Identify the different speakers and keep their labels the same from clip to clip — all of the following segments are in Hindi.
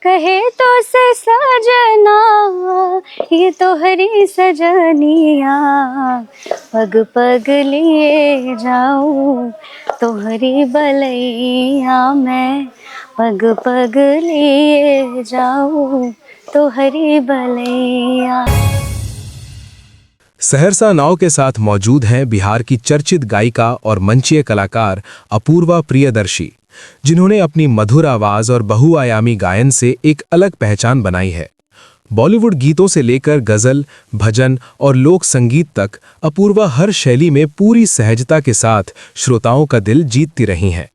Speaker 1: कहे तो से सजना ये तो हरी सजनिया, पग पग लिए जाऊं तो हरी बलैया मैं, पग पग लिए जाऊं तो हरी बलैया।
Speaker 2: सहरसा नाव के साथ मौजूद हैं बिहार की चर्चित गायिका और मंचीय कलाकार अपूर्वा प्रियदर्शी, जिन्होंने अपनी मधुर आवाज और बहुआयामी गायन से एक अलग पहचान बनाई है। बॉलीवुड गीतों से लेकर गजल, भजन और लोक संगीत तक अपूर्वा हर शैली में पूरी सहजता के साथ श्रोताओं का दिल जीतती रही हैं।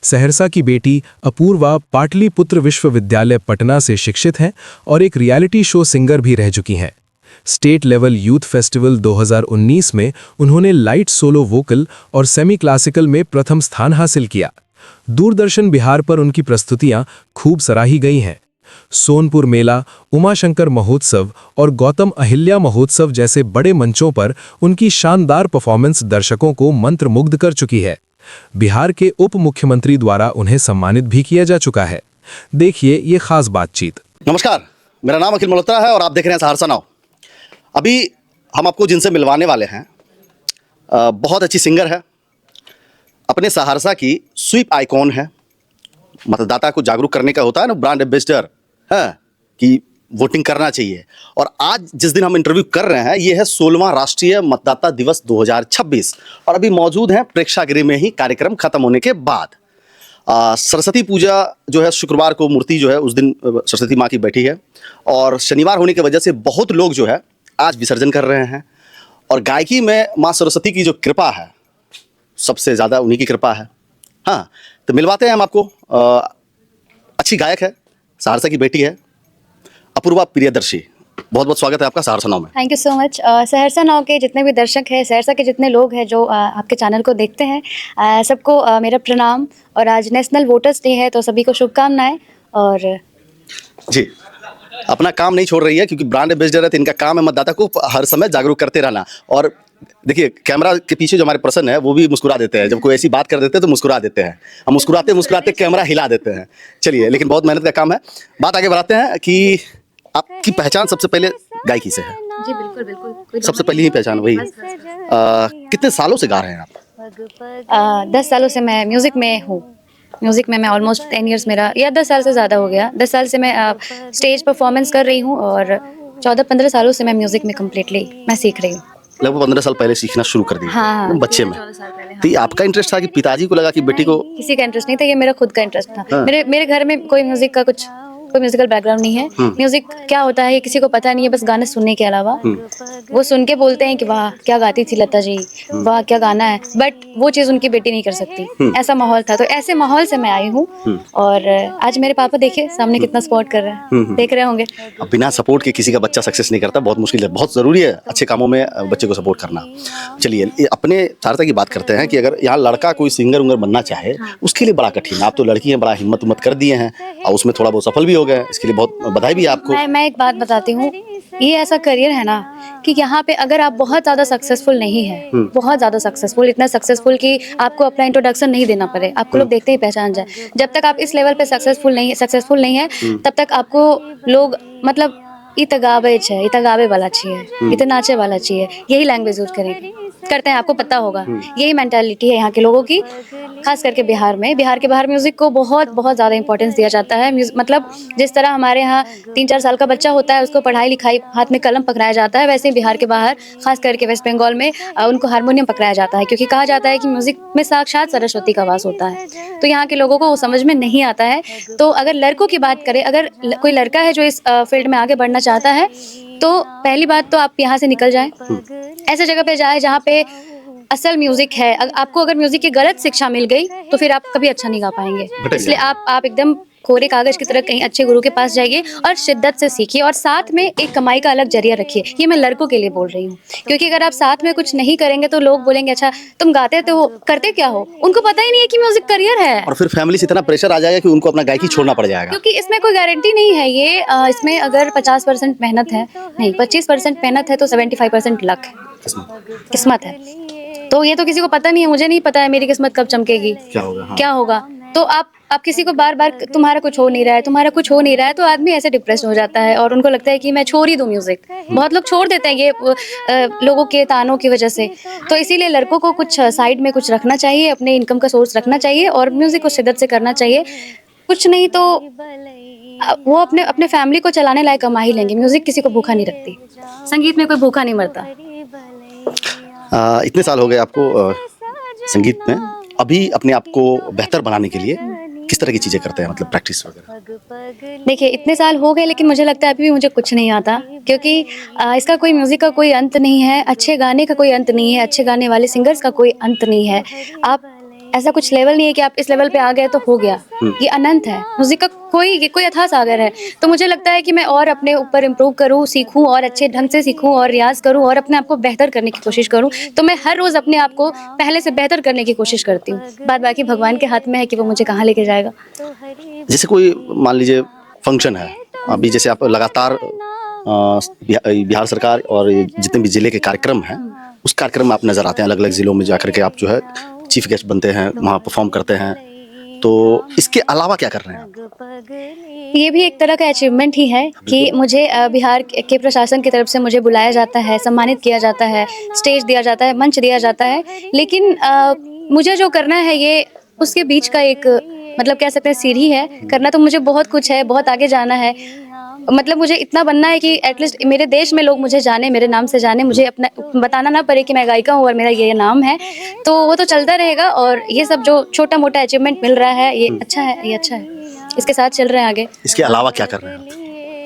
Speaker 2: सहरसा की बेटी अपूर्वा पाटलिपुत्र विश्वविद्यालय पटना से शिक्षित हैं और एक रियलिटी शो सिंगर भी रह चुकी हैं। स्टेट लेवल यूथ फेस्टिवल 2019 में उन्होंने लाइट सोलो वोकल और सेमी क्लासिकल में प्रथम स्थान हासिल किया। दूरदर्शन बिहार पर उनकी प्रस्तुतियां खूब सराही गई हैं। सोनपुर मेला, उमाशंकर महोत्सव और गौतम अहिल्या महोत्सव जैसे बड़े मंचों पर उनकी शानदार परफॉर्मेंस दर्शकों को मंत्रमुग्ध कर चुकी है। बिहार के उप मुख्यमंत्री द्वारा उन्हें सम्मानित भी किया जा चुका है। देखिए ये खास बातचीत।
Speaker 3: नमस्कार, मेरा नाम अखिल मल्होत्रा है और आप देख रहे हैं सहरसा नाव। अभी हम आपको जिनसे मिलवाने वाले हैं बहुत अच्छी सिंगर है, अपने सहरसा की स्वीप आइकॉन है। मतदाता को जागरूक करने का होता है ना, ब्रांड एम्बेसडर है कि वोटिंग करना चाहिए। और आज जिस दिन हम इंटरव्यू कर रहे हैं ये है 16वां राष्ट्रीय मतदाता दिवस 2026 और अभी मौजूद हैं प्रेक्षागृह में ही कार्यक्रम खत्म होने के बाद। सरस्वती पूजा जो है शुक्रवार को मूर्ति जो है उस दिन सरस्वती माँ की बैठी है और शनिवार होने की वजह से बहुत लोग जो है आज विसर्जन कर रहे हैं। और गायकी में माँ सरस्वती की जो कृपा है सबसे ज़्यादा उन्हीं की कृपा है। हाँ, तो मिलवाते हैं हम आपको। अच्छी गायक है, सहरसा की बेटी है, अपूर्वा प्रियदर्शी। बहुत बहुत स्वागत है आपका सहरसा नाव में।
Speaker 1: Thank you so much. Saharsa now के जितने भी दर्शक हैं, सहरसा के जितने लोग हैं जो आपके चैनल को देखते हैं, सबको मेरा प्रणाम। और आज नेशनल वोटर्स डे है तो सभी को शुभकामनाएं। और
Speaker 3: जी, अपना काम नहीं छोड़ रही है क्योंकि ब्रांड एम्बेसडर है तो इनका काम है मतदाता को हर समय जागरूक करते रहना। और देखिए कैमरा के पीछे जो हमारे पर्सन है वो भी मुस्कुरा देते हैं, जब कोई ऐसी बात कर देते हैं तो मुस्कुरा देते हैं। हम मुस्कुराते मुस्कुराते कैमरा हिला देते हैं। चलिए, लेकिन बहुत मेहनत का काम है। बात आगे बढ़ाते हैं कि आपकी पहचान सबसे पहले गायकी से है।
Speaker 1: जी बिल्कुल बिल्कुल,
Speaker 3: सबसे पहली ही पहचान वही है। कितने सालों से गा रहे हैं आप?
Speaker 1: 10 सालों से मैं म्यूज़िक में हूँ। म्यूज़िक में मैं ऑलमोस्ट 10 इयर्स मेरा, या 10 साल से ज़्यादा हो गया। 10 साल से मैं स्टेज परफॉर्मेंस कर रही हूँ और 14-15 सालों से मैं म्यूज़िक में कम्प्लीटली मैं सीख रही हूँ।
Speaker 3: लगभग 15 साल पहले सीखना शुरू कर दिया।
Speaker 1: हाँ,
Speaker 3: बच्चे में।
Speaker 1: 14 साल पहले।
Speaker 3: तो ये आपका इंटरेस्ट था कि पिताजी को लगा कि बेटी को?
Speaker 1: किसी का इंटरेस्ट नहीं था, ये मेरा खुद का इंटरेस्ट था।
Speaker 3: हाँ।
Speaker 1: मेरे घर में कोई म्यूजिक का कोई म्यूजिकल बैकग्राउंड नहीं है। म्यूजिक क्या होता है ये किसी को पता नहीं है, बस गाने सुनने के अलावा। वो सुन के बोलते हैं कि वाह क्या गाती थी लता जी, वाह क्या गाना है, बट वो चीज़ उनकी बेटी नहीं कर सकती। ऐसा माहौल था, तो ऐसे माहौल से मैं आई हूँ। और आज मेरे पापा देखिए सामने कितना सपोर्ट कर रहे हैं, देख रहे होंगे।
Speaker 3: अब बिना सपोर्ट के किसी का बच्चा सक्सेस नहीं करता, बहुत मुश्किल है। बहुत ज़रूरी है अच्छे कामों में बच्चे को सपोर्ट करना। चलिए, अपने सहरसा की बात करते हैं कि अगर यहाँ लड़का कोई सिंगर उंगर बनना चाहे उसके लिए बड़ा कठिन है। आप तो लड़की हैं, बड़ा हिम्मत उम्मत कर दिए हैं और उसमें थोड़ा बहुत सफल भी हो गए, इसके लिए बहुत बधाई भी है आपको।
Speaker 1: मैं एक बात बताती हूँ, ये ऐसा करियर है ना कि यहाँ पे अगर आप बहुत ज़्यादा सक्सेसफुल नहीं है, बहुत ज़्यादा सक्सेसफुल, इतना सक्सेसफुल कि आपको अपना इंट्रोडक्शन नहीं देना पड़े, आपको लोग देखते ही पहचान जाए, जब तक आप इस लेवल पे सक्सेसफुल नहीं है तब तक आपको लोग मतलब इत गावे वाला चाहिए, इत नाचे वाला चाहिए, यही लैंग्वेज यूज करते हैं। आपको पता होगा यही मेंटालिटी है यहाँ के लोगों की, खास करके बिहार में। बिहार के बाहर म्यूजिक को बहुत बहुत ज़्यादा इंपॉर्टेंस दिया जाता है। मतलब जिस तरह हमारे यहाँ 3-4 साल का बच्चा होता है उसको पढ़ाई लिखाई हाथ में कलम पकड़ाया जाता है, वैसे ही बिहार के बाहर खास करके वेस्ट बंगाल में उनको हारमोनियम पकड़ाया जाता है, क्योंकि कहा जाता है कि म्यूजिक में साक्षात सरस्वती का वास होता है। तो यहाँ के लोगों को वो समझ में नहीं आता है। तो अगर लड़कों की बात करें, अगर कोई लड़का है जो इस फील्ड में आगे बढ़ना चाहता है तो पहली बात तो आप यहाँ से निकल जाएं, ऐसे जगह पे जाए जहाँ पे असल म्यूजिक है। आपको अगर म्यूजिक की गलत शिक्षा मिल गई तो फिर आप कभी अच्छा नहीं गा पाएंगे। इसलिए आप एकदम कोरे कागज की तरह कहीं अच्छे गुरु के पास जाइए और शिद्दत से सीखिए, और साथ में एक कमाई का अलग जरिया रखिए। ये मैं लड़कों के लिए बोल रही हूँ, क्योंकि अगर आप साथ में कुछ नहीं करेंगे तो लोग बोलेंगे अच्छा तुम गाते तो करते क्या हो, उनको पता ही नहीं है कि म्यूजिक करियर है।
Speaker 3: और फिर फैमिली से इतना प्रेशर आ जाएगा कि उनको अपना गायकी छोड़ना पड़ जाएगा,
Speaker 1: क्योंकि इसमें कोई गारंटी नहीं है। ये इसमें अगर 50% मेहनत है, नहीं 25% मेहनत है तो 75% लक है, किस्मत है। तो ये तो किसी को पता नहीं है, मुझे नहीं पता है मेरी किस्मत कब चमकेगी,
Speaker 3: क्या होगा। हाँ।
Speaker 1: क्या होगा। तो आप आप किसी को बार बार तुम्हारा कुछ हो नहीं रहा है, तुम्हारा कुछ हो नहीं रहा है, तो आदमी ऐसे डिप्रेस हो जाता है और उनको लगता है कि मैं छोड़ ही दूं म्यूजिक। बहुत लोग छोड़ देते हैं ये लोगों के तानों की वजह से। तो इसीलिए लड़कों को कुछ साइड में कुछ रखना चाहिए, अपने इनकम का सोर्स रखना चाहिए और म्यूजिक को शिद्दत से करना चाहिए। कुछ नहीं तो वो अपने अपने फैमिली को चलाने लायक कमा ही लेंगे। म्यूजिक किसी को भूखा नहीं रखती, संगीत में कोई भूखा नहीं मरता।
Speaker 3: इतने साल हो गए आपको संगीत में, अभी अपने आप को बेहतर बनाने के लिए किस तरह की चीज़ें करते हैं, मतलब प्रैक्टिस वगैरह?
Speaker 1: देखिए इतने साल हो गए लेकिन मुझे लगता है अभी भी मुझे कुछ नहीं आता, क्योंकि इसका कोई म्यूज़िक का कोई अंत नहीं है, अच्छे गाने का कोई अंत नहीं है, अच्छे गाने वाले सिंगर्स का कोई अंत नहीं है। आप ऐसा कुछ लेवल नहीं है कि आप इस लेवल पे आ गए तो हो गया, ये अनंत है। म्यूज़िक का कोई अथाह सागर है। तो मुझे लगता है कि मैं और अपने ऊपर इम्प्रूव करूँ, सीखूँ और अच्छे ढंग से सीखूँ और रियाज़ करूँ और अपने आप को बेहतर करने की कोशिश करूँ। तो मैं हर रोज़ अपने आप को पहले से बेहतर करने की कोशिश करती हूँ। बात बाकी भगवान के हाथ में है कि वो मुझे कहाँ लेके जाएगा।
Speaker 3: जैसे कोई मान लीजिए फंक्शन है, अभी जैसे आप लगातार बिहार सरकार और जितने भी ज़िले के कार्यक्रम हैं, उस कार्यक्रम में आप नज़र आते हैं, अलग अलग ज़िलों में जाकर के आप जो है चीफ गेस्ट बनते हैं, वहाँ परफॉर्म करते हैं। तो इसके अलावा क्या कर रहे हैं आप?
Speaker 1: ये भी एक तरह का अचीवमेंट ही है कि मुझे बिहार के प्रशासन की तरफ से मुझे बुलाया जाता है, सम्मानित किया जाता है, स्टेज दिया जाता है, मंच दिया जाता है। लेकिन मुझे जो करना है ये उसके बीच का एक मतलब कह सकते हैं सीढ़ी है। करना तो मुझे बहुत कुछ है, बहुत आगे जाना है। मतलब मुझे इतना बनना है कि एटलीस्ट मेरे देश में लोग मुझे जाने, मेरे नाम से जाने, मुझे अपना बताना ना पड़े कि मैं गायिका हूँ और मेरा ये नाम है। तो वो तो चलता रहेगा और ये सब जो छोटा मोटा अचीवमेंट मिल रहा है ये अच्छा है, ये अच्छा है। इसके साथ चल रहे हैं आगे।
Speaker 3: इसके अलावा क्या कर रहे हैं आप?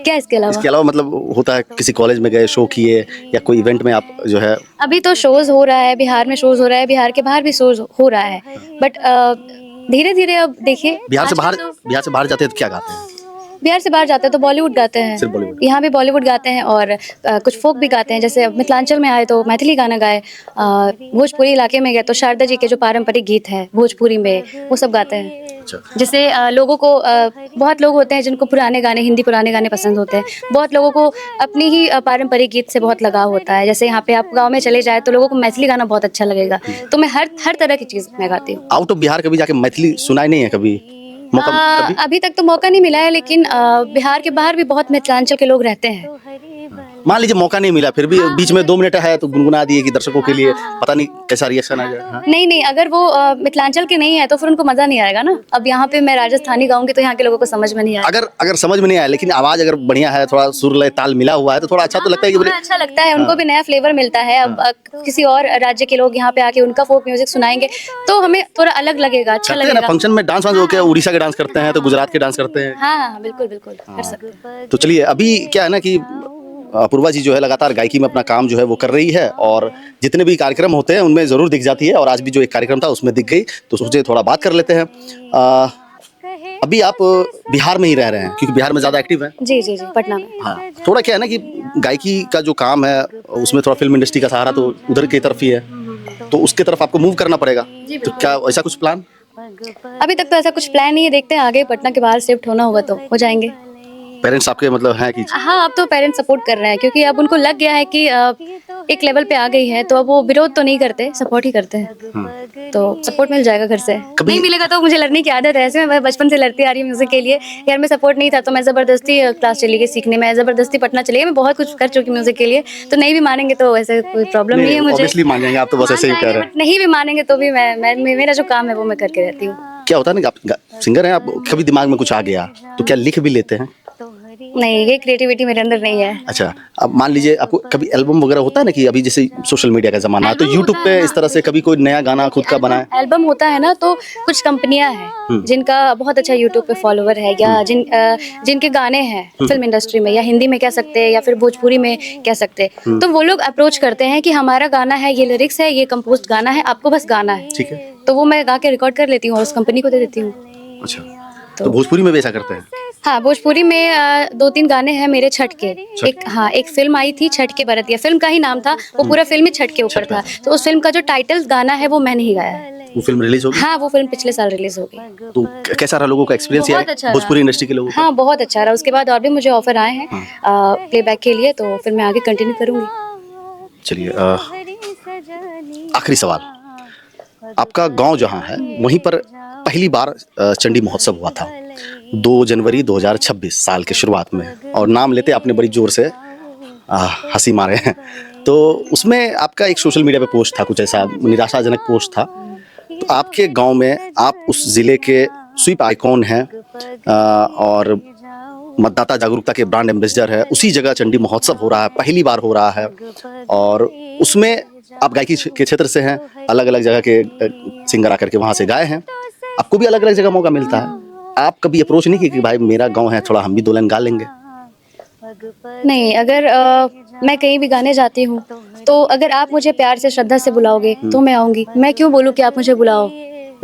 Speaker 1: क्या इसके अलावा?
Speaker 3: इसके अलावा मतलब होता है किसी कॉलेज में गए, शो किए, या कोई इवेंट में आप जो है?
Speaker 1: अभी तो शोज़ हो रहा है, बिहार में शोज़ हो रहा है, बिहार के बाहर भी शोज़ हो रहा है। बट धीरे धीरे अब देखिए
Speaker 3: बिहार से बाहर जाते हैं तो क्या गाते हैं?
Speaker 1: बिहार से बाहर जाते हैं तो बॉलीवुड गाते हैं।
Speaker 3: सिर्फ बॉलीवुड?
Speaker 1: यहाँ भी बॉलीवुड गाते हैं और कुछ फोक भी गाते हैं। जैसे मिथिलांचल में आए तो मैथिली गाना गाए, भोजपुरी इलाके में गए तो शारदा जी के जो पारंपरिक गीत है भोजपुरी में वो सब गाते हैं।
Speaker 3: अच्छा।
Speaker 1: जैसे लोगों को बहुत लोग होते हैं जिनको पुराने गाने, हिंदी पुराने गाने पसंद होते हैं। बहुत लोगों को अपनी ही पारंपरिक गीत से बहुत लगाव होता है। जैसे यहाँ पे आप गाँव में चले जाए तो लोगों को मैथिली गाना बहुत अच्छा लगेगा। तो मैं हर तरह की चीज़ मैं गाती हूँ।
Speaker 3: आउट ऑफ बिहार कभी जाके मैथिली सुनाई नहीं है कभी? कभी?
Speaker 1: अभी तक तो मौका नहीं मिला है, लेकिन बिहार के बाहर भी बहुत मिथिलांचल के लोग रहते हैं।
Speaker 3: मान लीजिए मौका नहीं मिला, फिर भी बीच में 2 मिनट है तो गुनगुना दिए कि दर्शकों के लिए, पता नहीं कैसा रिएक्शन आ जाए। हाँ?
Speaker 1: नहीं, अगर वो मिथिलांचल के नहीं है तो फिर उनको मजा नहीं आएगा ना। अब यहाँ पे मैं राजस्थानी गाऊंगी तो यहाँ के लोगों को समझ में नहीं आएगा।
Speaker 3: अगर समझ में नहीं आया, लेकिन आवाज अगर बढ़िया है, थोड़ा सुर लय ताल मिला हुआ है तो थोड़ा अच्छा तो लगता है कि बोले
Speaker 1: अच्छा लगता है, उनको भी नया फ्लेवर मिलता है। अब किसी और राज्य के लोग यहाँ पे आके उनका फोक म्यूजिक सुनाएंगे तो हमें थोड़ा अलग लगेगा, अच्छा
Speaker 3: करते हैं ना
Speaker 1: लगेगा।
Speaker 3: फंक्शन में डांस वांस होके, उड़ीसा के डांस करते हैं तो गुजरात के डांस करते हैं।
Speaker 1: हाँ, बिल्कुल कर सकते हैं।
Speaker 3: तो चलिए, अभी क्या है ना कि अपूर्वा जी जो है लगातार गायकी में अपना काम जो है वो कर रही है और जितने भी कार्यक्रम होते हैं उनमें ज़रूर दिख जाती है, और आज भी जो एक कार्यक्रम था उसमें दिख गई, तो सोचे थोड़ा बात कर लेते हैं। अभी आप बिहार में ही रह रहे हैं क्योंकि बिहार में ज़्यादा एक्टिव हैं?
Speaker 1: जी, पटना में।
Speaker 3: हाँ, थोड़ा क्या है ना कि गायकी का जो काम है उसमें थोड़ा फिल्म इंडस्ट्री का सहारा तो उधर की तरफ ही है, तो उसके तरफ आपको मूव करना पड़ेगा। तो क्या ऐसा कुछ प्लान?
Speaker 1: अभी तक तो ऐसा कुछ प्लान नहीं है, देखते हैं आगे पटना के बाहर शिफ्ट होना होगा तो हो जाएंगे।
Speaker 3: पेरेंट्स आपके मतलब हैं कि?
Speaker 1: हाँ, अब तो पेरेंट्स सपोर्ट कर रहे हैं क्योंकि अब उनको लग गया है कि एक लेवल पे आ गई है, तो अब वो विरोध तो नहीं करते, सपोर्ट ही करते हैं। तो सपोर्ट मिल जाएगा घर से। नहीं मिलेगा तो मुझे लड़ने की आदत है, ऐसे मैं बचपन से लड़ती आ रही हूँ म्यूजिक के लिए। घर में सपोर्ट नहीं था तो मैं ज़बरदस्ती क्लास चली गई सीखने में, ज़बरदस्ती पटना चली गई। मैं बहुत कुछ कर चुकी म्यूजिक के लिए, तो नहीं भी मानेंगे तो ऐसे कोई प्रॉब्लम नहीं है मुझे।
Speaker 3: ऑब्वियसली मान जाएंगे, आप तो बस ऐसे ही कह रहे हैं।
Speaker 1: नहीं भी मानेंगे तो भी मैं मेरा जो काम है वो मैं करके रहती हूँ।
Speaker 3: क्या होता है ना कि आप सिंगर हैं, आप कभी दिमाग में कुछ आ गया तो क्या लिख भी लेते हैं?
Speaker 1: नहीं, ये क्रिएटिविटी मेरे अंदर नहीं है।
Speaker 3: अच्छा, अब मान लीजिए आपको कभी एल्बम वगैरह होता है ना कि अभी जैसे सोशल मीडिया का जमाना है तो यूट्यूब पे इस तरह से कभी कोई नया गाना खुद का बनाए?
Speaker 1: एल्बम होता है ना तो कुछ कंपनियां हैं जिनका बहुत अच्छा यूट्यूब पे फॉलोवर है, या जिनके गाने हैं फिल्म इंडस्ट्री में, या हिंदी में कह सकते हैं या फिर भोजपुरी में कह सकते हैं, तो वो लोग अप्रोच करते हैं कि हमारा गाना है, ये लिरिक्स है, ये कंपोज्ड गाना है, आपको बस गाना है।
Speaker 3: ठीक है।
Speaker 1: तो वो मैं गा के रिकॉर्ड कर लेती हूँ और उस कंपनी को दे देती हूँ।
Speaker 3: अच्छा, तो भोजपुरी में भी ऐसा करते हैं?
Speaker 1: हाँ, भोजपुरी में 2-3 गाने हैं मेरे छठ के। एक फिल्म आई थी छठ के बरतिया, फिल्म का ही नाम था, वो पूरा फिल्म ही छठ के ऊपर था। तो उस फिल्म का जो टाइटल गाना है वो मैंने ही गाया है।
Speaker 3: वो फिल्म रिलीज होगी?
Speaker 1: हाँ, वो फिल्म पिछले साल रिलीज हो गई।
Speaker 3: तो कैसा रहा लोगों का एक्सपीरियंस
Speaker 1: बहुत अच्छा
Speaker 3: भोजपुरी इंडस्ट्री के लोगों का?
Speaker 1: हाँ, बहुत अच्छा रहा। उसके बाद और भी मुझे ऑफर आए हैं प्लेबैक के लिए, तो फिर मैं आगे कंटिन्यू करूंगी।
Speaker 3: चलिए, आखिरी सवाल, आपका गांव जहां है वहीं पर पहली बार चंडी महोत्सव हुआ था 2 जनवरी 2026 साल के शुरुआत में, और नाम लेते आपने बड़ी ज़ोर से हंसी मारे हैं। तो उसमें आपका एक सोशल मीडिया पे पोस्ट था, कुछ ऐसा निराशाजनक पोस्ट था। तो आपके गांव में आप उस ज़िले के स्वीप आइकॉन हैं और मतदाता जागरूकता के ब्रांड एम्बेसडर है, उसी जगह चंडी महोत्सव हो रहा है, पहली बार हो रहा है, और उसमें आप गायकी के क्षेत्र से हैं, अलग अलग जगह के सिंगर आकर के वहाँ से गाए हैं, आपको भी अलग अलग जगह मौका मिलता है। आप कभी अप्रोच नहीं किए कि भाई मेरा गांव है, थोड़ा हम भी 2 लाइन गा लेंगे?
Speaker 1: नहीं, अगर मैं कहीं भी गाने जाती हूँ तो अगर आप मुझे प्यार से श्रद्धा से बुलाओगे तो मैं आऊँगी। मैं क्यों बोलूँ कि आप मुझे बुलाओ?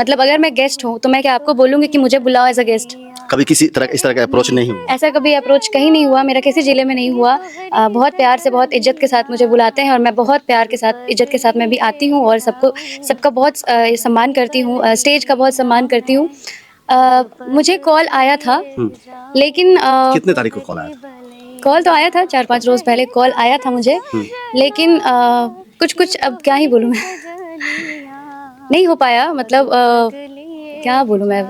Speaker 1: मतलब अगर मैं गेस्ट हूँ तो मैं क्या आपको बोलूँगी कि मुझे बुलाओ एज अ गेस्ट?
Speaker 3: कभी किसी तरह इस तरह का अप्रोच नहीं हुआ?
Speaker 1: ऐसा कभी अप्रोच कहीं नहीं हुआ, मेरा किसी ज़िले में नहीं हुआ। बहुत प्यार से, बहुत इज़्ज़त के साथ मुझे बुलाते हैं और मैं बहुत प्यार के साथ, इज़्ज़त के साथ मैं भी आती हूँ और सबका बहुत सम्मान करती हूँ, स्टेज का बहुत सम्मान करती हूँ। मुझे कॉल आया था, लेकिन
Speaker 3: कितने तारीख को कॉल आया था?
Speaker 1: कॉल तो आया था 4-5 रोज़ पहले कॉल आया था मुझे, लेकिन कुछ अब क्या ही बोलूँ मैं नहीं हो पाया, मतलब क्या बोलूँ मैं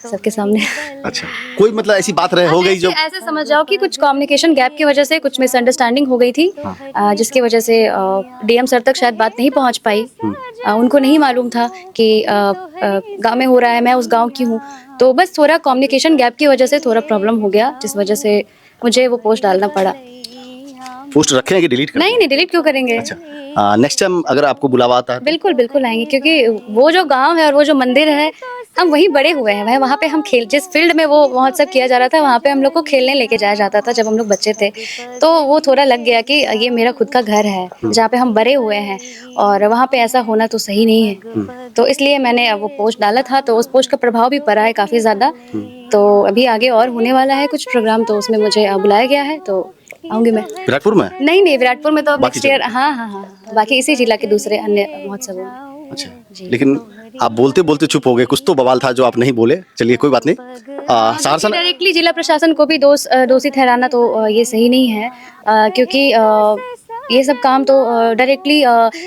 Speaker 1: सबके सामने।
Speaker 3: अच्छा, कोई मतलब ऐसी बात रहे हो गई जो
Speaker 1: ऐसे समझ जाओ कि कुछ कम्युनिकेशन गैप की वजह से कुछ मिसअंडरस्टैंडिंग हो गई थी, जिसकी वजह से डीएम सर तक शायद बात नहीं पहुंच पाई। उनको नहीं मालूम था कि गांव में हो रहा है, मैं उस गांव की हूं, तो बस थोड़ा कम्युनिकेशन गैप की वजह से थोड़ा प्रॉब्लम हो गया, जिस वजह से मुझे वो पोस्ट डालना पड़ा।
Speaker 3: पोस्ट रखे हैं कि डिलीट कर?
Speaker 1: नहीं, डिलीट क्यों करेंगे?
Speaker 3: अच्छा, नेक्स्ट टाइम अगर आपको बुलावा आता है
Speaker 1: बिल्कुल आएंगे, क्योंकि वो जो गांव है और वो जो मंदिर है, हम वहीं बड़े हुए हैं। वहाँ पे हम जिस फील्ड में वो महोत्सव किया जा रहा था, वहाँ पे हम लोग को खेलने लेके जाया जाता था जब हम लोग बच्चे थे। तो वो थोड़ा लग गया कि ये मेरा खुद का घर है जहाँ पे हम बड़े हुए हैं, और वहाँ पे ऐसा होना तो सही नहीं है। तो इसलिए मैंने वो पोस्ट डाला था, तो उस पोस्ट का प्रभाव भी पड़ा है काफ़ी ज़्यादा। तो अभी आगे और होने वाला है कुछ प्रोग्राम, तो उसमें मुझे बुलाया गया है, तो आऊँगी मैं।
Speaker 3: विराटपुर में?
Speaker 1: नहीं, विराटपुर में तो अब
Speaker 3: बाकी
Speaker 1: नेक्स्ट ईयर। हाँ, बाकी इसी जिला के दूसरे अन्य महोत्सवों में।
Speaker 3: अच्छा, लेकिन आप बोलते बोलते चुप हो गए, कुछ तो बवाल था जो आप नहीं बोले। चलिए कोई बात नहीं। सहरसा
Speaker 1: डायरेक्टली जिला प्रशासन को भी दोषी ठहराना तो ये सही नहीं है, क्योंकि ये सब काम तो डायरेक्टली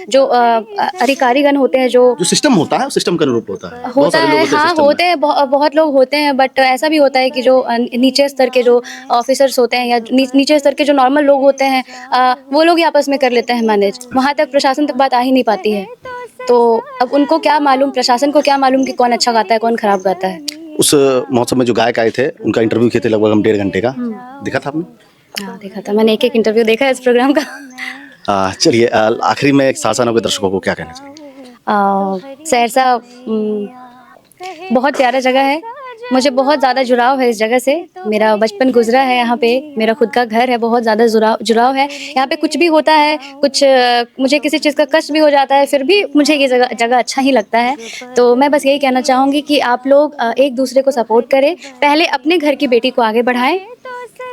Speaker 1: जो अधिकारीगण होते हैं, जो
Speaker 3: सिस्टम होता है, सिस्टम के अनुरूप होता है। बहुत सारे लोग होते हैं
Speaker 1: हाँ,
Speaker 3: system में।
Speaker 1: होते हैं, बहुत लोग होते हैं, बट ऐसा भी होता है कि जो नीचे स्तर के जो ऑफिसर्स होते हैं या नीचे स्तर के जो नॉर्मल लोग होते हैं, वो लोग ही आपस में कर लेते हैं मैनेज। वहाँ तक प्रशासन तक बात आ ही नहीं पाती है। तो अब उनको क्या मालूम, प्रशासन को क्या मालूम कि कौन अच्छा गाता है, कौन खराब गाता है।
Speaker 3: उस महोत्सव में जो गायक आए थे, उनका इंटरव्यू किए थे लगभग हम 1.5 घंटे का, देखा था आपने?
Speaker 1: हाँ, देखा था मैंने, एक इंटरव्यू देखा है इस प्रोग्राम का।
Speaker 3: चलिए, आखिरी में एक सहरसा के दर्शकों को क्या कहना चाहिए?
Speaker 1: सहरसा बहुत प्यारा जगह है, मुझे बहुत ज़्यादा जुड़ाव है इस जगह से। मेरा बचपन गुजरा है यहाँ पे, मेरा खुद का घर है, बहुत ज़्यादा जुड़ाव है यहाँ पे। कुछ भी होता है, कुछ मुझे किसी चीज़ का कष्ट भी हो जाता है, फिर भी मुझे ये जगह अच्छा ही लगता है। तो मैं बस यही कहना चाहूँगी कि आप लोग एक दूसरे को सपोर्ट करें। पहले अपने घर की बेटी को आगे बढ़ाएं,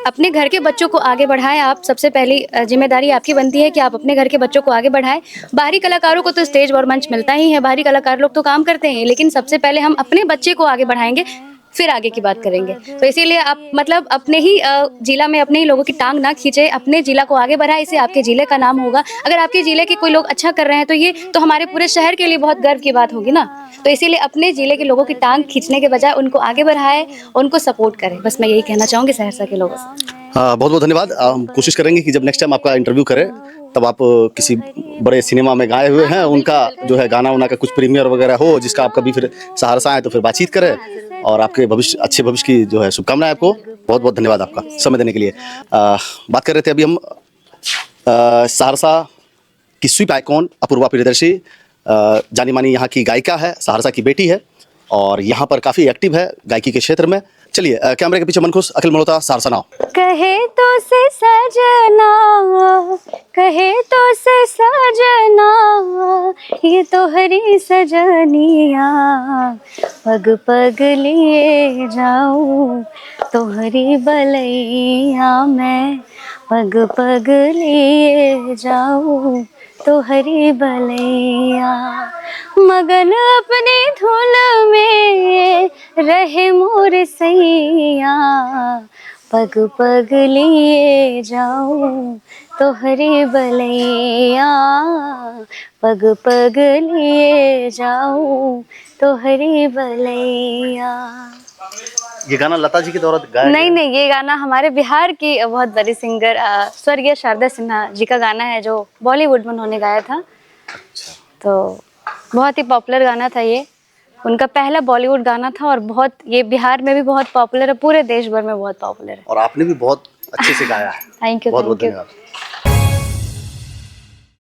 Speaker 1: अपने घर के बच्चों को आगे बढ़ाएं। आप सबसे पहली जिम्मेदारी आपकी बनती है कि आप अपने घर के बच्चों को आगे बढ़ाएं। बाहरी कलाकारों को तो स्टेज और मंच मिलता ही है, बाहरी कलाकार लोग तो काम करते हैं, लेकिन सबसे पहले हम अपने बच्चे को आगे बढ़ाएंगे, फिर आगे की बात करेंगे। तो इसीलिए आप मतलब अपने ही जिला में अपने ही लोगों की टांग ना खींचे, अपने जिला को आगे बढ़ाएं, इससे आपके जिले का नाम होगा। अगर आपके जिले के कोई लोग अच्छा कर रहे हैं तो ये तो हमारे पूरे शहर के लिए बहुत गर्व की बात होगी ना। तो इसीलिए अपने जिले के लोगों की टांग खींचने के बजाय उनको आगे बढ़ाएं, उनको सपोर्ट करें। बस मैं यही कहना चाहूँगी सहरसा के लोगों से।
Speaker 3: बहुत बहुत धन्यवाद। हम कोशिश करेंगे कि जब नेक्स्ट टाइम आपका इंटरव्यू करें, तब आप किसी बड़े सिनेमा में गाए हुए हैं, उनका जो है गाना उना का कुछ प्रीमियर वगैरह हो, जिसका आप कभी फिर सहरसा आए तो फिर बातचीत करें, और आपके अच्छे भविष्य की जो है शुभकामनाएं आपको। बहुत बहुत धन्यवाद आपका समय देने के लिए। बात कर रहे थे अभी हम सहरसा की स्वीप आइकॉन अपूर्वा प्रियदर्शी, जानी मानी यहाँ की गायिका है, सहरसा की बेटी है, और यहाँ पर काफ़ी एक्टिव है गायकी के क्षेत्र में। चलिए, कैमरे के पीछे मनखुश अखिल मल्होत्रा, सहरसा नाउ।
Speaker 1: कहे तो से सजना, कहे तो से सजना, ये तो हरी सजनिया, पग पग लिए जाऊं तोहरी बलैया मैं, पग पग लिए जाऊं तोहरी बलैया। मगन अपनी धुन में रहे मोर सैया, पग पग लिए जाऊं तोहरी बलैया, पग पग लिए जाऊं तो हरी बलैया।
Speaker 3: ये गाना लता जी के द्वारा गाया गया
Speaker 1: नहीं नहीं, ये गाना हमारे बिहार की बहुत बड़ी सिंगर स्वर्गीय शारदा सिन्हा जी का गाना है, जो बॉलीवुड में उन्होंने गाया था।
Speaker 3: अच्छा।
Speaker 1: तो बहुत ही पॉपुलर गाना था ये, उनका पहला बॉलीवुड गाना था, और बहुत ये बिहार में भी बहुत पॉपुलर है, पूरे देश भर में बहुत पॉपुलर है।
Speaker 3: और आपने भी बहुत अच्छे से गाया है।
Speaker 1: थैंक यू,
Speaker 3: बहुत बहुत
Speaker 1: थैंक यू।
Speaker 3: धन्यवाद।